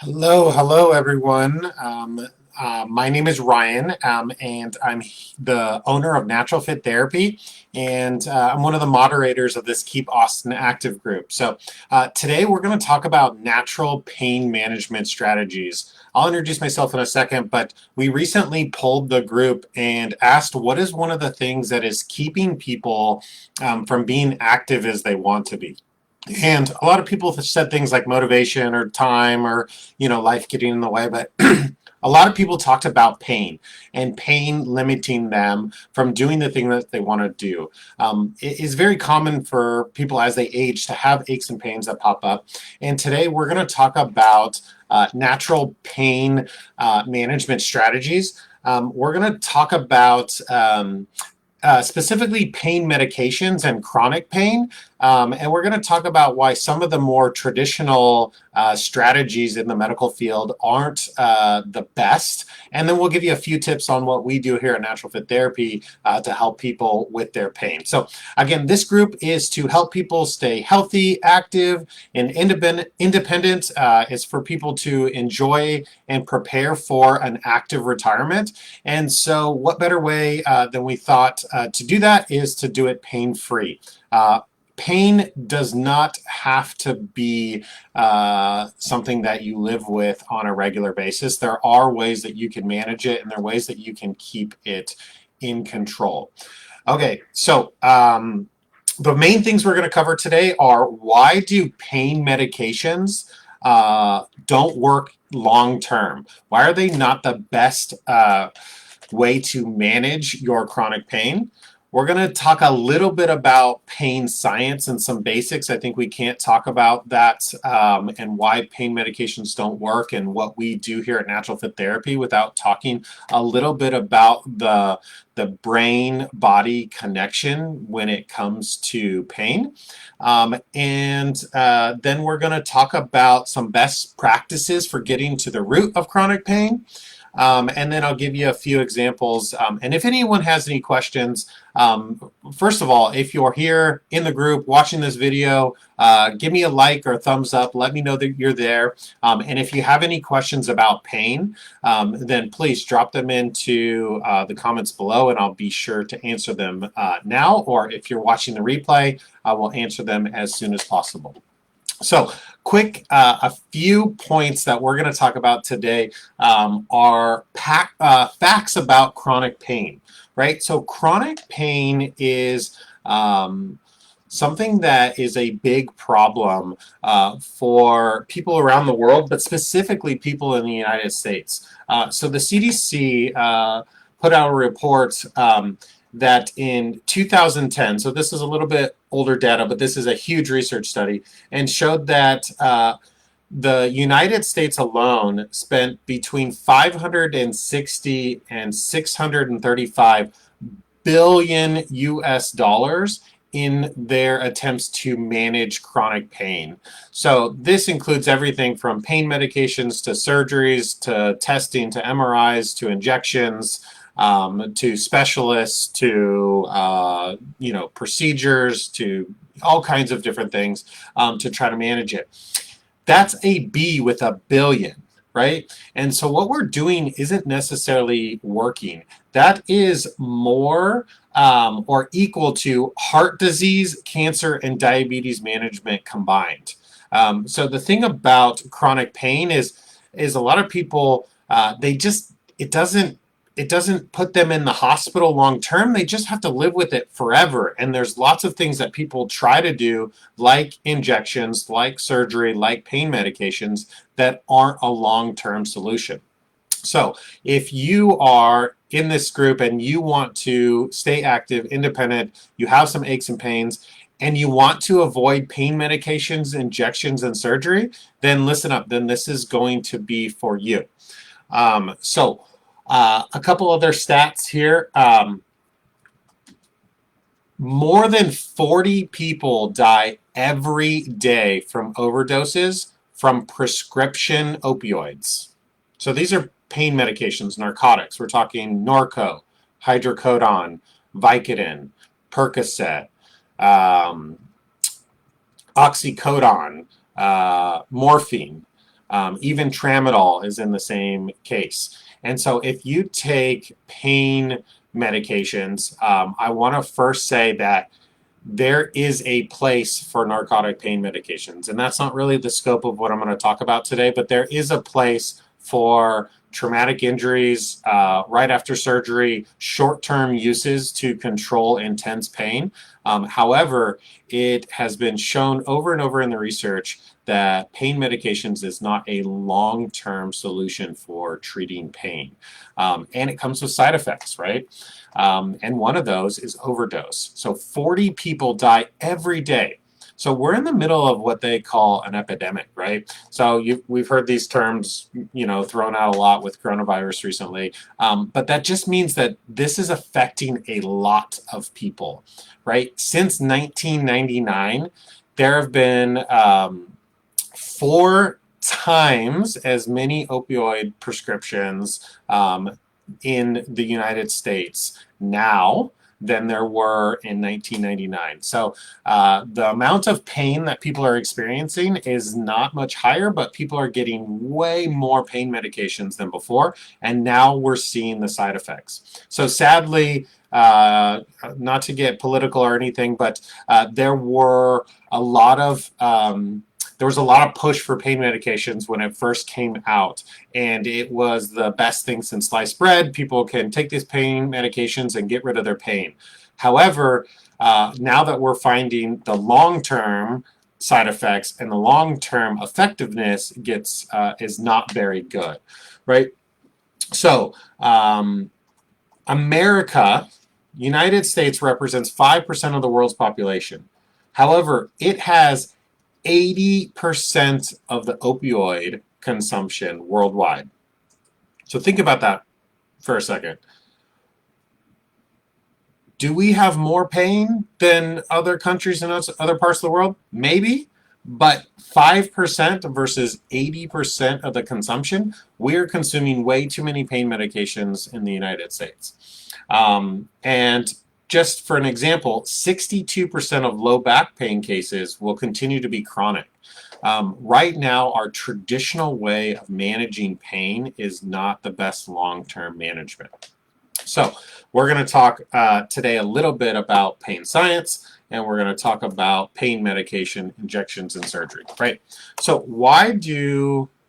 Hello, everyone. My name is Ryan, and I'm the owner of Natural Fit Therapy, and I'm one of the moderators of this Keep Austin Active group. So today we're going to talk about natural pain management strategies. I'll introduce myself in a second, but we recently polled the group and asked what is one of the things that is keeping people from being active as they want to be. And a lot of people have said things like motivation or time or, life getting in the way, but a lot of people talked about pain and pain limiting them from doing the thing that they want to do. It is very common for people as they age to have aches and pains that pop up. And today we're going to talk about natural pain management strategies. We're going to talk about specifically pain medications and chronic pain. And we're going to talk about why some of the more traditional strategies in the medical field aren't the best. And then we'll give you a few tips on what we do here at Natural Fit Therapy to help people with their pain. So again, this group is to help people stay healthy, active, and independent. It's for people to enjoy and prepare for an active retirement. And so what better way than we thought to do that is to do it pain-free. Pain does not have to be something that you live with on a regular basis. There are ways that you can manage it, and there are ways that you can keep it in control. Okay, so the main things we're going to cover today are why do pain medications don't work long term? Why are they not the best way to manage your chronic pain? We're going to talk a little bit about pain science and some basics. I think we can't talk about that and why pain medications don't work and what we do here at Natural Fit Therapy without talking a little bit about the brain-body connection when it comes to pain. And then we're going to talk about some best practices for getting to the root of chronic pain. And then I'll give you a few examples. And if anyone has any questions, first of all, if you're here in the group watching this video, give me a like or a thumbs up. Let me know that you're there. And if you have any questions about pain, then please drop them into the comments below, and I'll be sure to answer them now. Or if you're watching the replay, I will answer them as soon as possible. So quick, a few points that we're going to talk about today are facts about chronic pain, right? So chronic pain is something that is a big problem for people around the world, but specifically people in the United States. So the CDC put out a report that in 2010, so this is a little bit older data, but this is a huge research study, and showed that the United States alone spent between 560 and 635 billion US dollars in their attempts to manage chronic pain. So this includes everything from pain medications to surgeries to testing to MRIs to injections, to specialists, to procedures, to all kinds of different things to try to manage it. That's a B with a billion, right? And so what we're doing isn't necessarily working. That is more or equal to heart disease, cancer, and diabetes management combined. So the thing about chronic pain is a lot of people it doesn't put them in the hospital long term. They just have to live with it forever. And there's lots of things that people try to do, like injections, like surgery, like pain medications, that aren't a long-term solution. So if you are in this group and you want to stay active, independent, you have some aches and pains, and you want to avoid pain medications, injections, and surgery, then listen up. Then this is going to be for you. A couple other stats here. More than 40 people die every day from overdoses from prescription opioids. So these are pain medications, narcotics. We're talking Norco, hydrocodone, Vicodin, Percocet, oxycodone, morphine. Even tramadol is in the same case. And so if you take pain medications, I want to first say that there is a place for narcotic pain medications. And that's not really the scope of what I'm going to talk about today, but there is a place for traumatic injuries, right after surgery, short-term uses to control intense pain. However, it has been shown over and over in the research that pain medications is not a long-term solution for treating pain. And it comes with side effects, right? And one of those is overdose. So 40 people die every day. So we're in the middle of what they call an epidemic, right? So we've heard these terms, thrown out a lot with coronavirus recently, but that just means that this is affecting a lot of people, right? Since 1999, there have been 4 times as many opioid prescriptions in the United States now than there were in 1999. So the amount of pain that people are experiencing is not much higher, but people are getting way more pain medications than before, and now we're seeing the side effects. So sadly, not to get political or anything, but there was a lot of push for pain medications when it first came out, and it was the best thing since sliced bread. People can take these pain medications and get rid of their pain. However, now that we're finding the long-term side effects and the long-term effectiveness is not very good, right? So, United States represents 5% of the world's population. However, it has 80% of the opioid consumption worldwide. So think about that for a second. Do we have more pain than other countries in other parts of the world? Maybe, but 5% versus 80% of the consumption, we're consuming way too many pain medications in the United States. And just for an example, 62% of low back pain cases will continue to be chronic. Right now, our traditional way of managing pain is not the best long-term management. So we're going to talk today a little bit about pain science, and we're going to talk about pain medication, injections, and surgery, right? So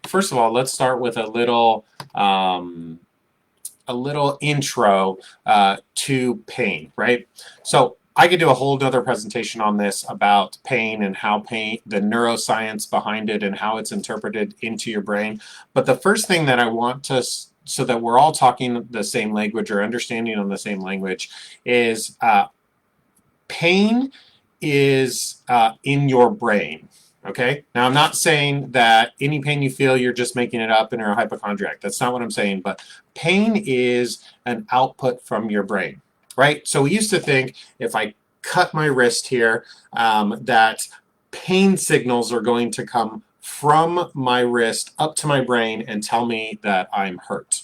first of all, let's start with a little intro to pain, right? So I could do a whole nother presentation on this about pain and how the neuroscience behind it and how it's interpreted into your brain. But the first thing that I want so that we're all talking the same language or understanding on the same language is pain is in your brain. Okay. Now, I'm not saying that any pain you feel, you're just making it up and you're a hypochondriac. That's not what I'm saying. But pain is an output from your brain, right? So we used to think if I cut my wrist here, that pain signals are going to come from my wrist up to my brain and tell me that I'm hurt.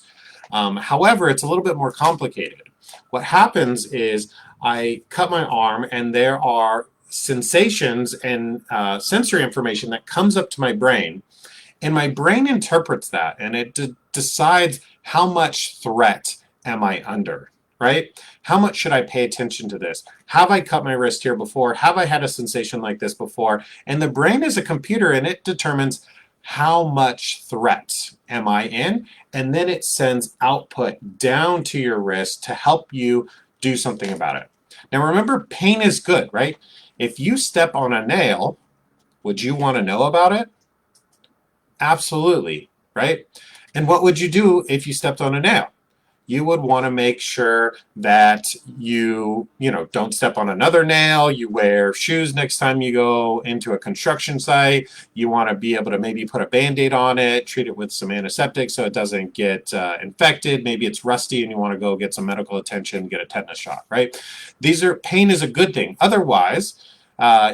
However, it's a little bit more complicated. What happens is I cut my arm and there are sensations and sensory information that comes up to my brain, and my brain interprets that, and it decides how much threat am I under, right? How much should I pay attention to this? Have I cut my wrist here before? Have I had a sensation like this before? And the brain is a computer, and it determines how much threat am I in, and then it sends output down to your wrist to help you do something about it. Now remember, pain is good, right? If you step on a nail, would you want to know about it? Absolutely, right? And what would you do if you stepped on a nail? You would want to make sure that you don't step on another nail. You wear shoes next time you go into a construction site. You want to be able to maybe put a Band-Aid on it, treat it with some antiseptic so it doesn't get infected. Maybe it's rusty and you want to go get some medical attention, get a tetanus shot, right? Pain is a good thing. Otherwise,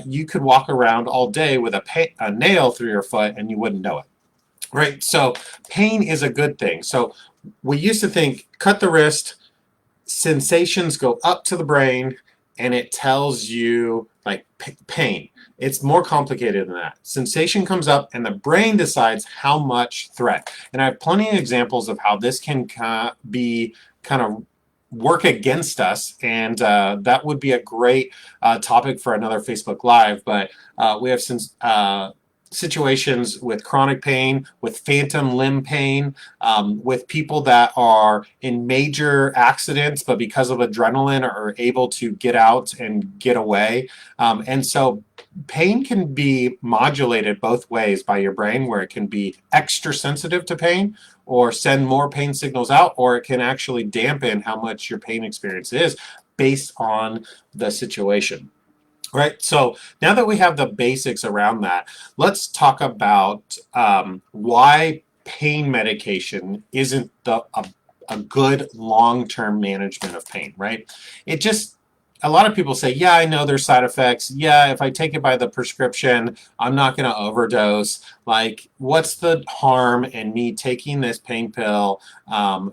you could walk around all day with a nail through your foot and you wouldn't know it, right? So pain is a good thing. So we used to think, cut the wrist, sensations go up to the brain, and it tells you like pain. It's more complicated than that. Sensation comes up and the brain decides how much threat. And I have plenty of examples of how this can be kind of work against us, and that would be a great topic for another Facebook Live. But we have some situations with chronic pain, with phantom limb pain, with people that are in major accidents, but because of adrenaline are able to get out and get away. And so pain can be modulated both ways by your brain, where it can be extra sensitive to pain or send more pain signals out, or it can actually dampen how much your pain experience is based on the situation. Right, so now that we have the basics around that, let's talk about why pain medication isn't a good long-term management of pain, right? It just, a lot of people say, yeah, I know there's side effects. Yeah, if I take it by the prescription, I'm not going to overdose. Like, what's the harm in me taking this pain pill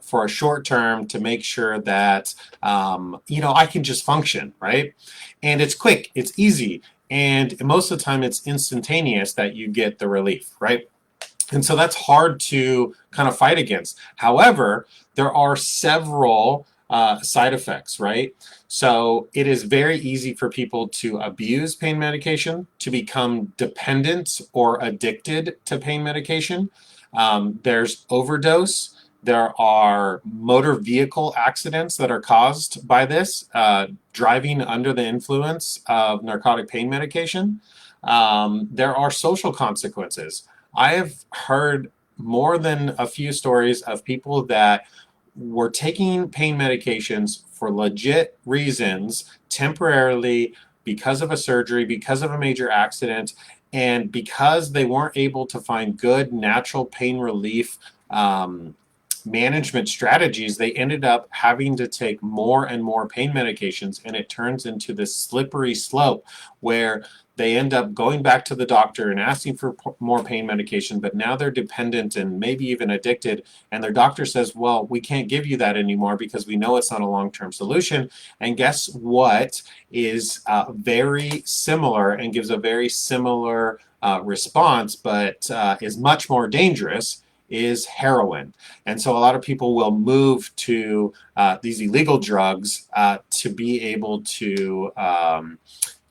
for a short term to make sure that, I can just function, right? And it's quick, it's easy, and most of the time it's instantaneous that you get the relief, right? And so that's hard to kind of fight against. However, there are several side effects, right? So it is very easy for people to abuse pain medication, to become dependent or addicted to pain medication. There's overdose. There are motor vehicle accidents that are caused by this, driving under the influence of narcotic pain medication. There are social consequences. I have heard more than a few stories of people that were taking pain medications for legit reasons temporarily because of a surgery, because of a major accident, and because they weren't able to find good natural pain relief management strategies, they ended up having to take more and more pain medications, and it turns into this slippery slope where they end up going back to the doctor and asking for more pain medication, but now they're dependent and maybe even addicted, and their doctor says, well, we can't give you that anymore because we know it's not a long-term solution. And guess what is very similar and gives a very similar response, but is much more dangerous, is heroin. And so a lot of people will move to these illegal drugs to be able to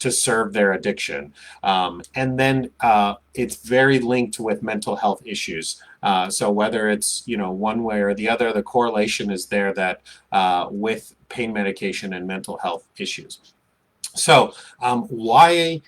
serve their addiction. And then it's very linked with mental health issues. So whether it's one way or the other, the correlation is there that with pain medication and mental health issues. So why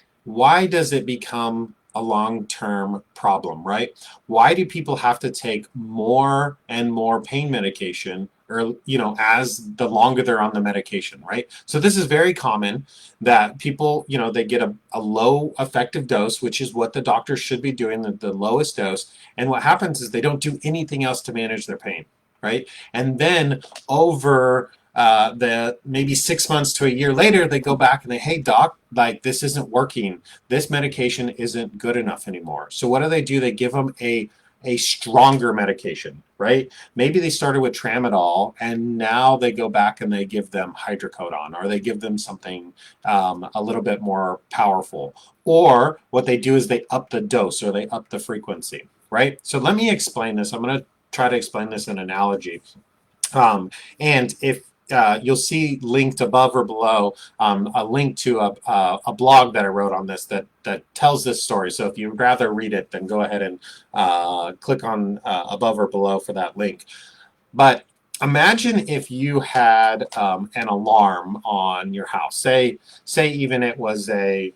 does it become a long-term problem, right? Why do people have to take more and more pain medication, or as the longer they're on the medication, right? So this is very common that people, they get a low effective dose, which is what the doctor should be doing, the lowest dose. And what happens is they don't do anything else to manage their pain, right? And then over the maybe 6 months to a year later, they go back and they, hey doc, like this isn't working. This medication isn't good enough anymore. So what do? They give them a stronger medication, right? Maybe they started with tramadol and now they go back and they give them hydrocodone, or they give them something a little bit more powerful. Or what they do is they up the dose, or they up the frequency, right? So let me explain this. I'm going to try to explain this in analogy. And if you'll see linked above or below a link to a blog that I wrote on this that tells this story. So if you'd rather read it, then go ahead and click on above or below for that link. But imagine if you had an alarm on your house. Say even it was a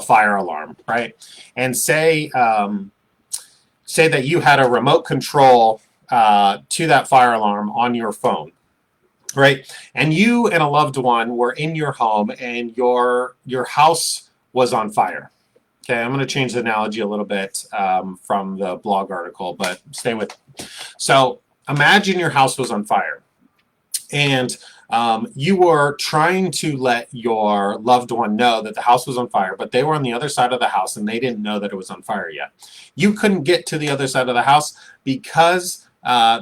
fire alarm, right? And say that you had a remote control to that fire alarm on your phone, right? And you and a loved one were in your home and your house was on fire. Okay, I'm going to change the analogy a little bit from the blog article, but stay with me. So imagine your house was on fire and you were trying to let your loved one know that the house was on fire, but they were on the other side of the house and they didn't know that it was on fire yet. You couldn't get to the other side of the house because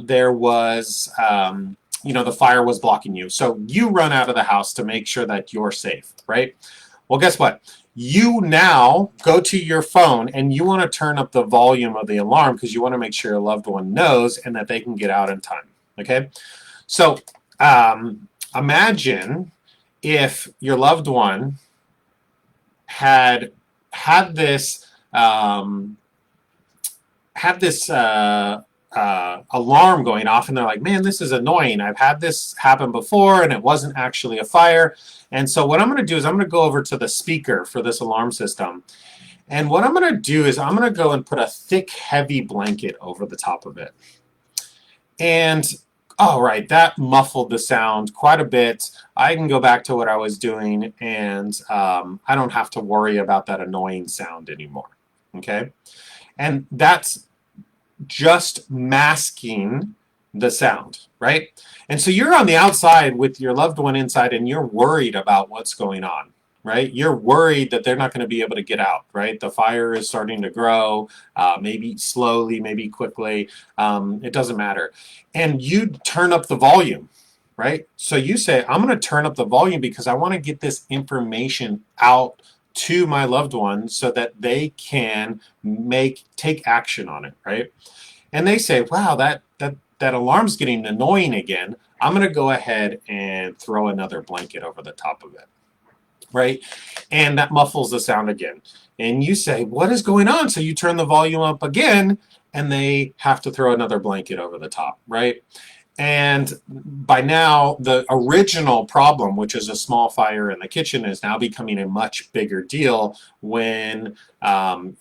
there was the fire was blocking you. So you run out of the house to make sure that you're safe, right? Well, guess what? You now go to your phone and you want to turn up the volume of the alarm because you want to make sure your loved one knows and that they can get out in time. Okay? So imagine if your loved one had this alarm going off, and they're like, man, this is annoying. I've had this happen before and it wasn't actually a fire. And so what I'm going to do is I'm going to go over to the speaker for this alarm system. And what I'm going to do is I'm going to go and put a thick, heavy blanket over the top of it. And all right, that muffled the sound quite a bit. I can go back to what I was doing, and I don't have to worry about that annoying sound anymore. Okay? And that's just masking the sound, right? And so you're on the outside with your loved one inside, and you're worried about what's going on, right? You're worried that they're not going to be able to get out, right? The fire is starting to grow, maybe slowly, maybe quickly. It doesn't matter. And you turn up the volume, right? So you say, I'm going to turn up the volume because I want to get this information out to my loved one so that they can take action on it, right? And they say, wow, that alarm's getting annoying again. I'm going to go ahead and throw another blanket over the top of it, right? And that muffles the sound again. And you say, what is going on? So you turn the volume up again, and they have to throw another blanket over the top, right? And by now, the original problem, which is a small fire in the kitchen, is now becoming a much bigger deal when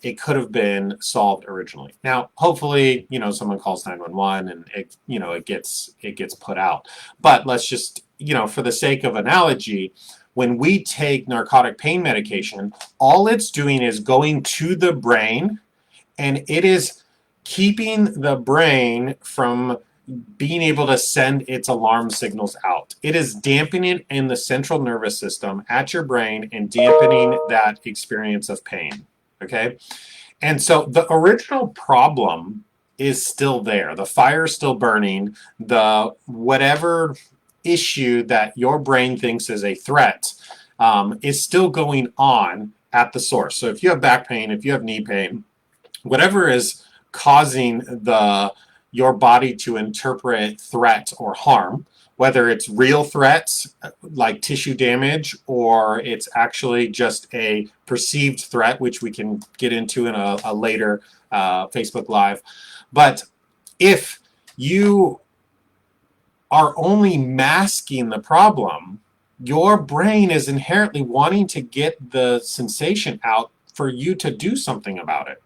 it could have been solved originally. Now, hopefully, someone calls 911 and it gets put out. But let's just, for the sake of analogy, when we take narcotic pain medication, all it's doing is going to the brain, and it is keeping the brain from being able to send its alarm signals out. It is dampening in the central nervous system at your brain and dampening that experience of pain. Okay? And so the original problem is still there. The fire is still burning. The whatever issue that your brain thinks is a threat is still going on at the source. So if you have back pain, if you have knee pain, whatever is causing your body to interpret threat or harm, whether it's real threats like tissue damage, or it's actually just a perceived threat, which we can get into in a later Facebook Live. But if you are only masking the problem, your brain is inherently wanting to get the sensation out for you to do something about it.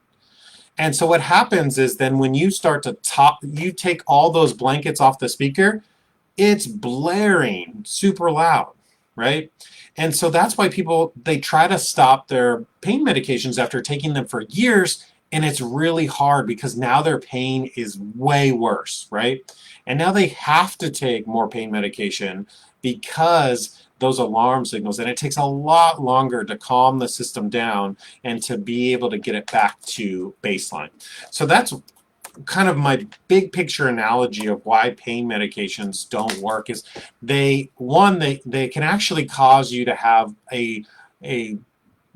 And so what happens is then when you start to you take all those blankets off the speaker, it's blaring super loud, right? And so that's why they try to stop their pain medications after taking them for years, and it's really hard because now their pain is way worse, right? And now they have to take more pain medication because those alarm signals, and it takes a lot longer to calm the system down and to be able to get it back to baseline. So that's kind of my big picture analogy of why pain medications don't work. Is they can actually cause you to have a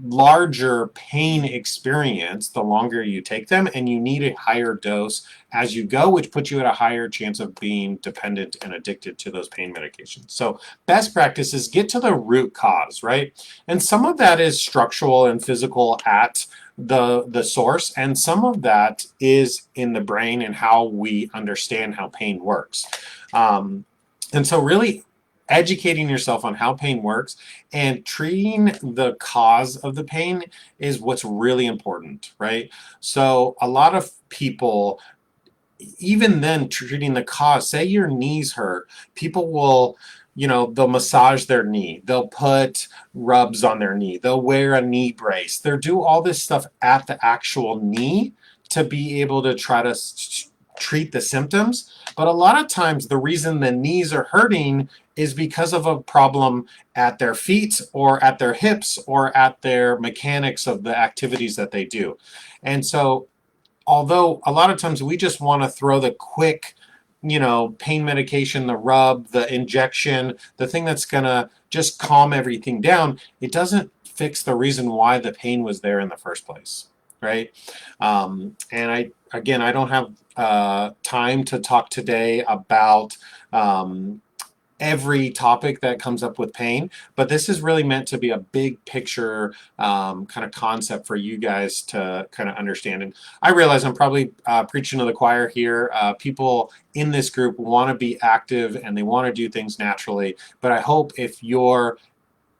larger pain experience the longer you take them, and you need a higher dose as you go, which puts you at a higher chance of being dependent and addicted to those pain medications. So best practice is get to the root cause, right? And some of that is structural and physical at the source, and some of that is in the brain and how we understand how pain works. And so really educating yourself on how pain works and treating the cause of the pain is what's really important, right? So a lot of people, even then treating the cause, say your knees hurt, people will, they'll massage their knee, they'll put rubs on their knee, they'll wear a knee brace, they'll do all this stuff at the actual knee to be able to try to treat the symptoms. But a lot of times the reason the knees are hurting is because of a problem at their feet or at their hips or at their mechanics of the activities that they do. And so although a lot of times we just want to throw the quick pain medication, the rub, the injection, the thing that's going to just calm everything down, it doesn't fix the reason why the pain was there in the first place, right? And I don't have time to talk today about every topic that comes up with pain, but this is really meant to be a big picture kind of concept for you guys to kind of understand. And I realize I'm probably preaching to the choir here. People in this group want to be active and they want to do things naturally, but I hope if you're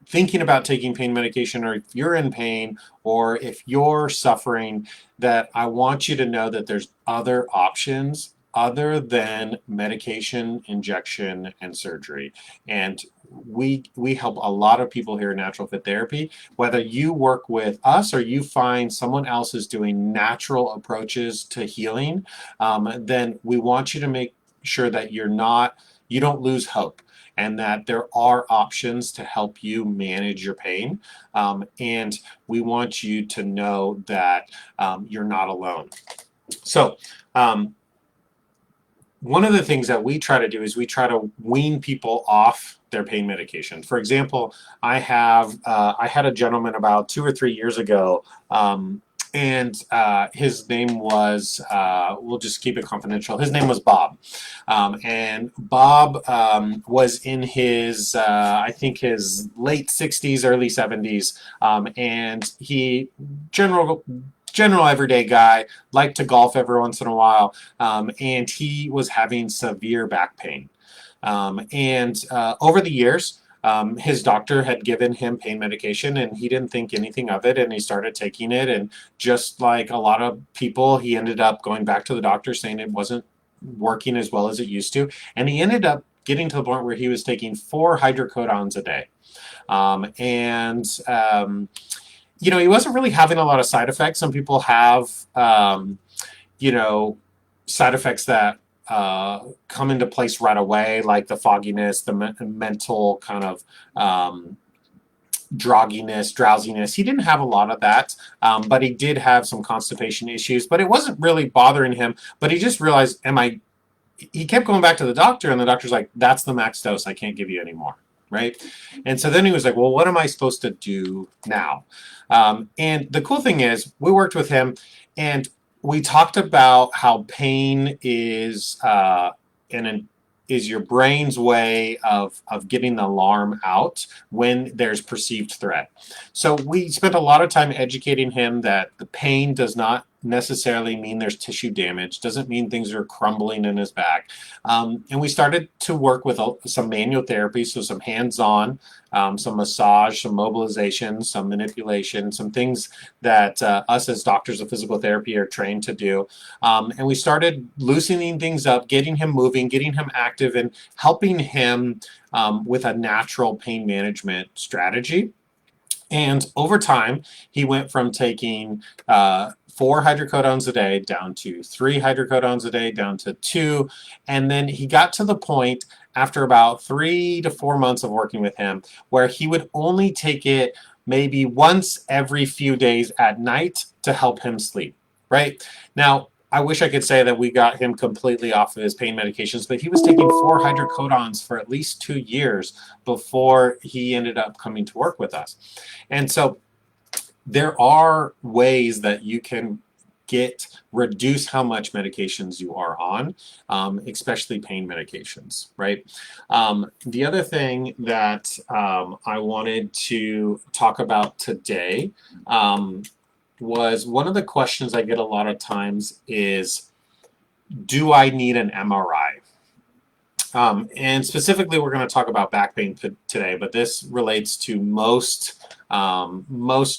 thinking about taking pain medication, or if you're in pain, or if you're suffering, that I want you to know that there's other options other than medication, injection, and surgery. And we help a lot of people here in Natural Fit Therapy. Whether you work with us or you find someone else is doing natural approaches to healing, then we want you to make sure that you don't lose hope, and that there are options to help you manage your pain. And we want you to know that you're not alone. So, one of the things that we try to do is we try to wean people off their pain medication. For example, I had a gentleman about 2 or 3 years ago, and his name was, we'll just keep it confidential, his name was Bob. And Bob was in his, I think his late 60s, early 70s, and he, general everyday guy, liked to golf every once in a while, and he was having severe back pain. And over the years, his doctor had given him pain medication and he didn't think anything of it, and he started taking it, and just like a lot of people, he ended up going back to the doctor saying it wasn't working as well as it used to, and he ended up getting to the point where he was taking 4 hydrocodones a day. And he wasn't really having a lot of side effects. Some people have side effects that come into place right away, like the fogginess, the mental kind of drowsiness. He didn't have a lot of that, but he did have some constipation issues, but it wasn't really bothering him. But he just realized, he kept going back to the doctor, and the doctor's like, that's the max dose. I can't give you any more. Right? And so then he was like, well, what am I supposed to do now? And the cool thing is, we worked with him, and we talked about how pain is your brain's way of getting the alarm out when there's perceived threat. So we spent a lot of time educating him that the pain does not necessarily mean there's tissue damage, doesn't mean things are crumbling in his back. And we started to work with some manual therapy, so some hands-on, some massage, some mobilization, some manipulation, some things that us as doctors of physical therapy are trained to do. And we started loosening things up, getting him moving, getting him active, and helping him with a natural pain management strategy. And over time, he went from taking 4 hydrocodones a day down to 3 hydrocodones a day, down to 2. And then he got to the point after about 3 to 4 months of working with him where he would only take it maybe once every few days at night to help him sleep, right? Now, I wish I could say that we got him completely off of his pain medications, but he was taking 4 hydrocodones for at least 2 years before he ended up coming to work with us. And so there are ways that you can reduce how much medications you are on, especially pain medications, right? The other thing that I wanted to talk about today was, one of the questions I get a lot of times is, do I need an MRI? And specifically, we're going to talk about back pain today, but this relates to most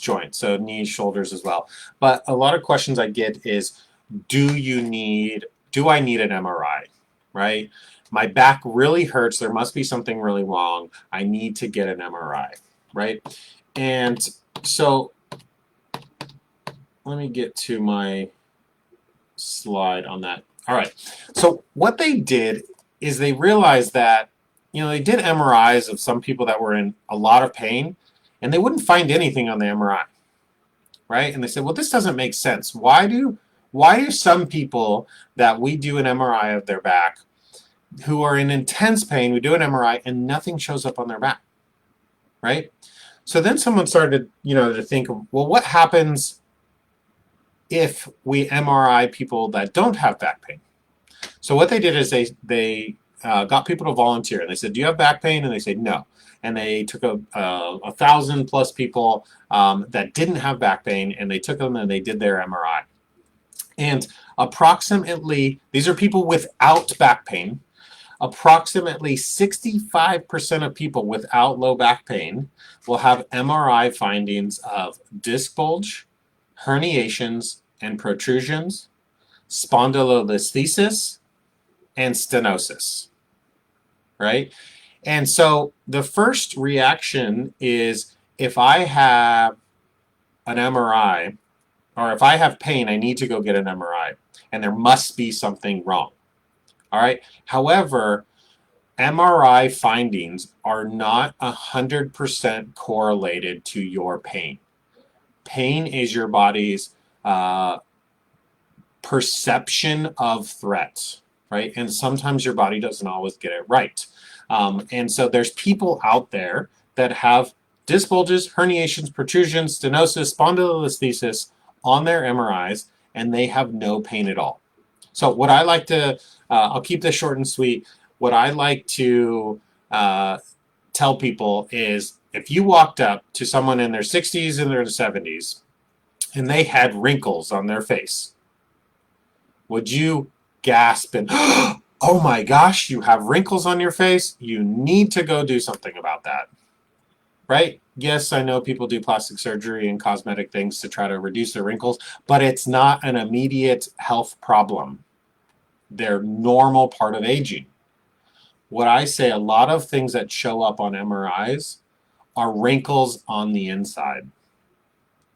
joints, so knees, shoulders as well. But a lot of questions I get is, do I need an MRI, right? My back really hurts. There must be something really wrong. I need to get an MRI, right? And so let me get to my slide on that. All right. So what they did is they realized that, they did MRIs of some people that were in a lot of pain, and they wouldn't find anything on the MRI, right? And they said, well, this doesn't make sense. Why do some people that we do an MRI of their back, who are in intense pain, we do an MRI and nothing shows up on their back, right? So then someone started, to think, well, what happens if we MRI people that don't have back pain? So what they did is they got people to volunteer, and they said, "Do you have back pain?" And they said, "No." And they took 1,000 plus people that didn't have back pain, and they took them and they did their MRI. And approximately, these are people without back pain. Approximately 65% of people without low back pain will have MRI findings of disc bulge, herniations and protrusions, spondylolisthesis, and stenosis, right? And so the first reaction is, if I have an MRI, or if I have pain, I need to go get an MRI, and there must be something wrong. All right. However, MRI findings are not 100% correlated to your pain. Pain is your body's perception of threat, right? And sometimes your body doesn't always get it right. And so there's people out there that have disc bulges, herniations, protrusions, stenosis, spondylolisthesis on their MRIs, and they have no pain at all. So what I like to, I'll keep this short and sweet. What I like to tell people is, if you walked up to someone in their 60s and their 70s and they had wrinkles on their face, would you gasp and, "Oh my gosh, you have wrinkles on your face? You need to go do something about that," right? Yes, I know people do plastic surgery and cosmetic things to try to reduce their wrinkles, but it's not an immediate health problem. They're normal part of aging. What I say, a lot of things that show up on MRIs are wrinkles on the inside.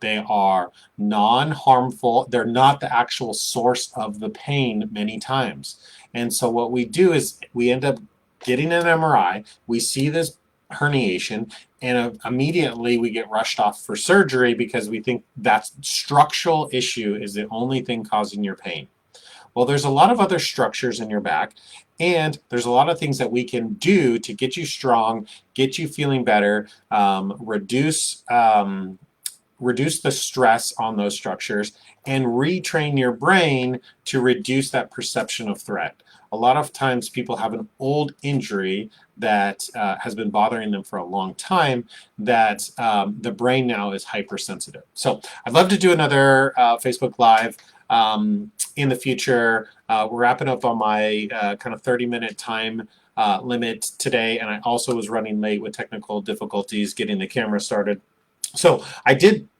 They are non-harmful. They're not the actual source of the pain many times. And so what we do is we end up getting an MRI, we see this herniation, and immediately we get rushed off for surgery because we think that structural issue is the only thing causing your pain. Well, there's a lot of other structures in your back, and there's a lot of things that we can do to get you strong, get you feeling better, reduce the stress on those structures, and retrain your brain to reduce that perception of threat. A lot of times people have an old injury that has been bothering them for a long time, that the brain now is hypersensitive. So I'd love to do another Facebook Live in the future. We're wrapping up on my kind of 30-minute time limit today, and I also was running late with technical difficulties getting the camera started. So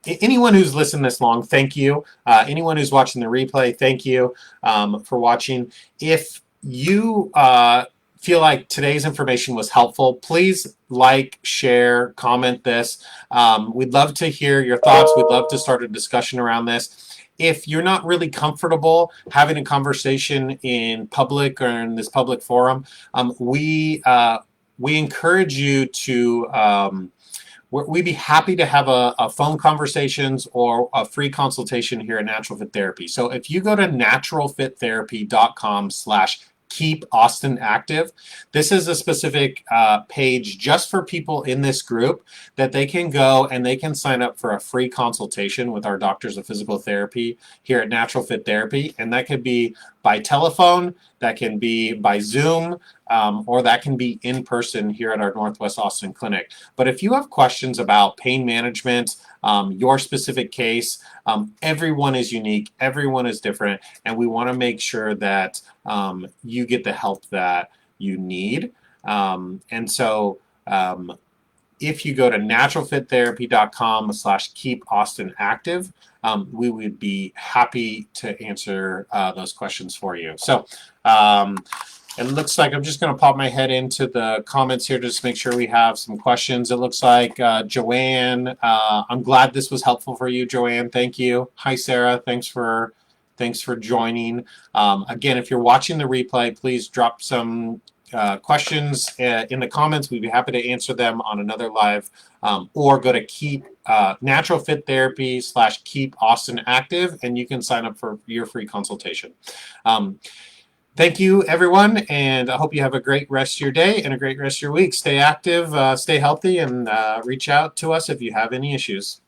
anyone who's listened this long, thank you. Anyone who's watching the replay, thank you for watching. If you feel like today's information was helpful, please like, share, comment this. We'd love to hear your thoughts. We'd love to start a discussion around this. If you're not really comfortable having a conversation in public or in this public forum, we encourage you to we'd be happy to have a phone conversations or a free consultation here at Natural Fit Therapy. So if you go to naturalfittherapy.com/keep Austin active, this is a specific page just for people in this group that they can go and they can sign up for a free consultation with our doctors of physical therapy here at Natural Fit Therapy. And that could be by telephone, that can be by Zoom, or that can be in person here at our Northwest Austin clinic. But if you have questions about pain management, your specific case, everyone is unique, everyone is different, and we want to make sure that you get the help that you need. And so if you go to naturalfittherapy.com/keep Austin active, we would be happy to answer those questions for you. So it looks like I'm just going to pop my head into the comments here just to make sure we have some questions. It looks like Joanne, I'm glad this was helpful for you, Joanne. Thank you. Hi, Sarah. Thanks for joining. Again, if you're watching the replay, please drop some questions in the comments. We'd be happy to answer them on another live, or go to Natural Fit Therapy/keep Austin active, and you can sign up for your free consultation. Thank you, everyone, and I hope you have a great rest of your day and a great rest of your week. Stay active, stay healthy, and reach out to us if you have any issues.